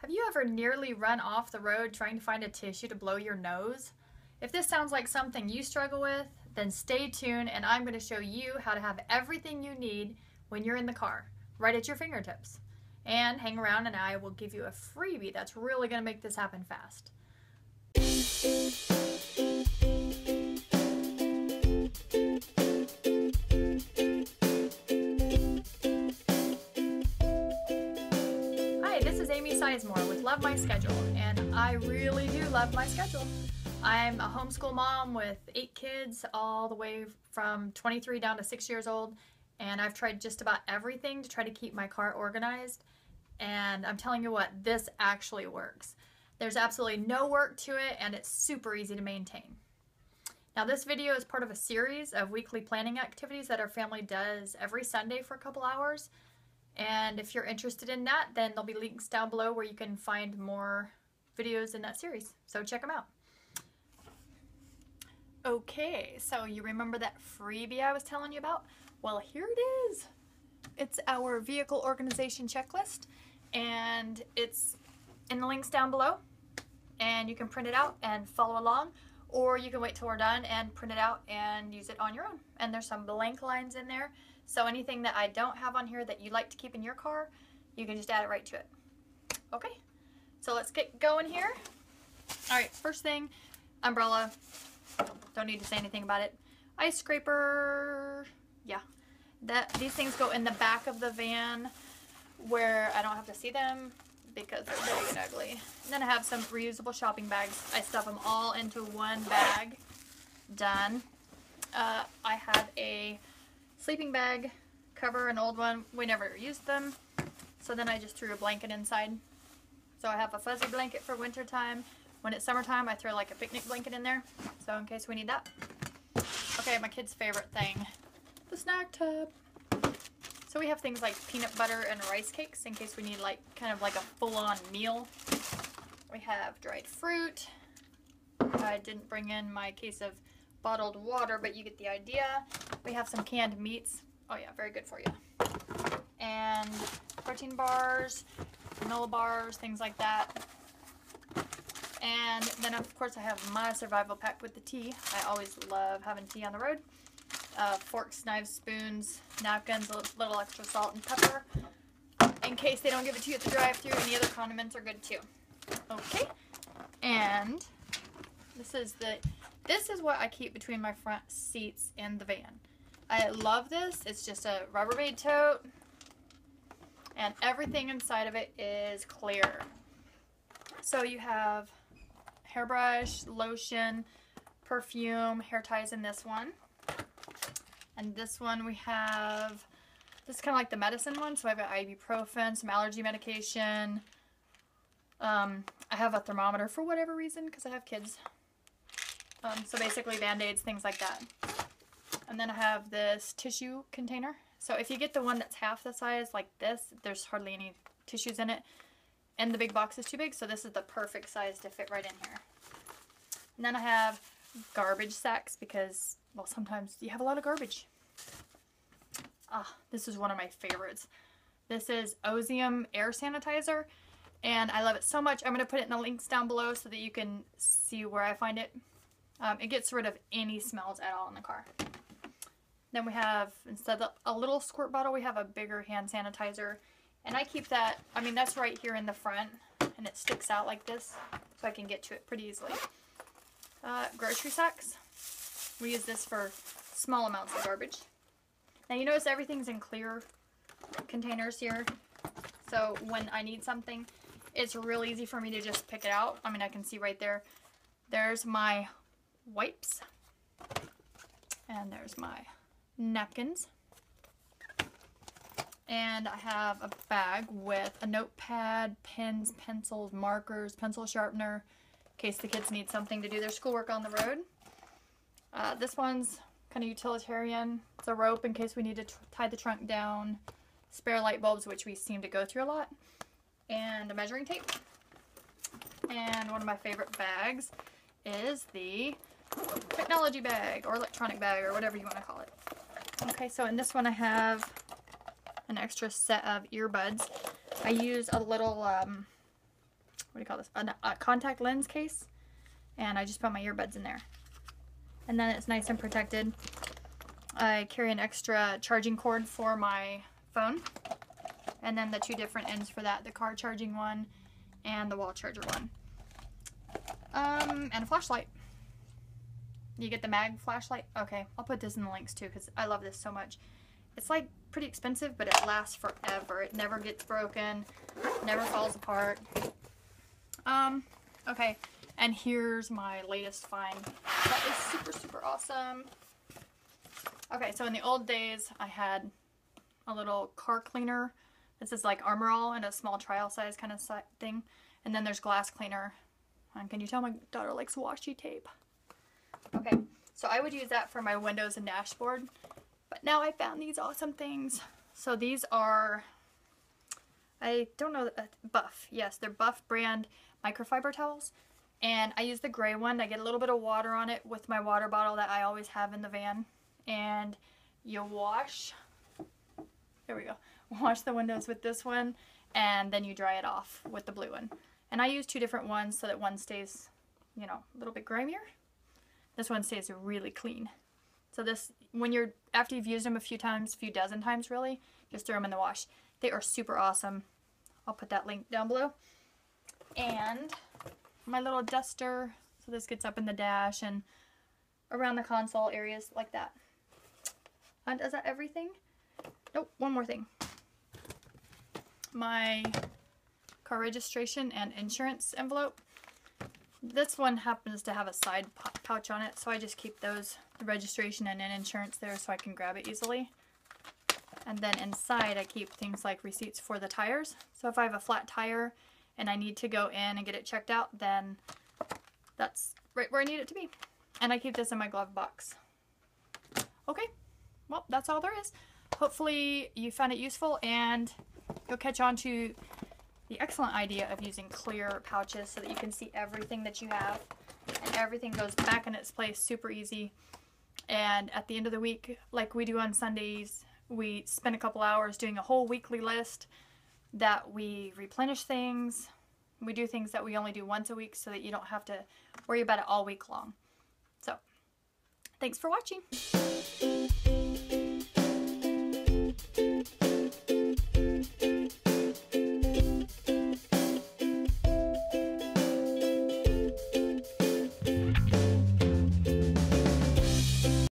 Have you ever nearly run off the road trying to find a tissue to blow your nose? If this sounds like something you struggle with, then stay tuned and I'm going to show you how to have everything you need when you're in the car, right at your fingertips. And hang around and I will give you a freebie that's really going to make this happen fast. More with Love My Schedule, and I really do love my schedule. I'm a homeschool mom with 8 kids, all the way from 23 down to 6 years old, and I've tried just about everything to try to keep my car organized, and I'm telling you what, this actually works. There's absolutely no work to it, and it's super easy to maintain. Now, this video is part of a series of weekly planning activities that our family does every Sunday for a couple hours. And if you're interested in that, then there'll be links down below where you can find more videos in that series. So check them out. Okay, so you remember that freebie I was telling you about? Well, here it is. It's our vehicle organization checklist, and it's in the links down below. And you can print it out and follow along, or you can wait till we're done and print it out and use it on your own. And there's some blank lines in there. So anything that I don't have on here that you like to keep in your car, you can just add it right to it. Okay, so let's get going here. All right, first thing, umbrella. Don't need to say anything about it. Ice scraper, yeah. These things go in the back of the van where I don't have to see them because they're big and ugly. And then I have some reusable shopping bags. I stuff them all into one bag. Done. I have a sleeping bag cover, an old one. We never used them, so then I just threw a blanket inside. So I have a fuzzy blanket for winter time. When it's summertime, I throw like a picnic blanket in there, so in case we need that. Okay, my kid's favorite thing, the snack tub. So we have things like peanut butter and rice cakes in case we need like kind of like a full-on meal. We have dried fruit. I didn't bring in my case of bottled water, but you get the idea. We have some canned meats. Oh yeah, very good for you. And protein bars, granola bars, things like that. And then of course I have my survival pack with the tea. I always love having tea on the road. Forks, knives, spoons, napkins, a little extra salt and pepper. In case they don't give it to you at the drive-thru, any other condiments are good too. Okay, and this is what I keep between my front seats in the van. I love this. It's just a Rubbermaid tote, and everything inside of it is clear. So you have hairbrush, lotion, perfume, hair ties in this one. And this one we have, this is kind of like the medicine one, so I've got ibuprofen, some allergy medication. I have a thermometer for whatever reason, because I have kids. So basically Band-Aids, things like that. And then I have this tissue container. So if you get the one that's half the size like this, there's hardly any tissues in it. And the big box is too big, so this is the perfect size to fit right in here. And then I have garbage sacks because, well, sometimes you have a lot of garbage. Ah, this is one of my favorites. This is Ozium air sanitizer, and I love it so much. I'm going to put it in the links down below so that you can see where I find it. It gets rid of any smells at all in the car. Then we have, instead of a little squirt bottle, we have a bigger hand sanitizer. And I keep that, I mean, that's right here in the front, and it sticks out like this, so I can get to it pretty easily. Grocery sacks. We use this for small amounts of garbage. Now you notice everything's in clear containers here, so when I need something, it's real easy for me to just pick it out. I mean, I can see right there. There's my wipes, and there's my napkins. And I have a bag with a notepad, pens, pencils, markers, pencil sharpener, in case the kids need something to do their schoolwork on the road. This one's kind of utilitarian. It's a rope in case we need to tie the trunk down, spare light bulbs, which we seem to go through a lot, and a measuring tape. And one of my favorite bags is the technology bag or electronic bag or whatever you want to call it. Okay, so in this one I have an extra set of earbuds. I use a little what do you call this? A contact lens case. And I just put my earbuds in there. And then it's nice and protected. I carry an extra charging cord for my phone. And then the 2 different ends for that, the car charging one and the wall charger one. And a flashlight. You get the mag flashlight? Okay, I'll put this in the links too because I love this so much. It's like pretty expensive, but it lasts forever. It never gets broken, never falls apart. Okay, and here's my latest find. That is super, super awesome. Okay, so in the old days, I had a little car cleaner. This is like Armor All and a small trial size kind of thing. And then there's glass cleaner. And can you tell my daughter likes washi tape? Okay, so I would use that for my windows and dashboard. But now I found these awesome things. So these are, I don't know, Buff. Yes, they're Buff brand microfiber towels. And I use the gray one. I get a little bit of water on it with my water bottle that I always have in the van. And you wash, there we go, wash the windows with this one. And then you dry it off with the blue one. And I use 2 different ones so that one stays, you know, a little bit grimier. This one stays really clean. So this, when you're, after you've used them a few dozen times really, just throw them in the wash. They are super awesome. I'll put that link down below. And my little duster, so this gets up in the dash and around the console areas like that. And is that everything? Nope, one more thing. My car registration and insurance envelope. This one happens to have a side pouch on it, so I just keep those, the registration and insurance there so I can grab it easily. And then inside I keep things like receipts for the tires. So if I have a flat tire and I need to go in and get it checked out, then that's right where I need it to be. And I keep this in my glove box. Okay, well, that's all there is. Hopefully you found it useful and you'll catch on to the excellent idea of using clear pouches so that you can see everything that you have and everything goes back in its place super easy. And at the end of the week, like we do on Sundays, we spend a couple hours doing a whole weekly list that we replenish things. We do things that we only do once a week so that you don't have to worry about it all week long. So, thanks for watching.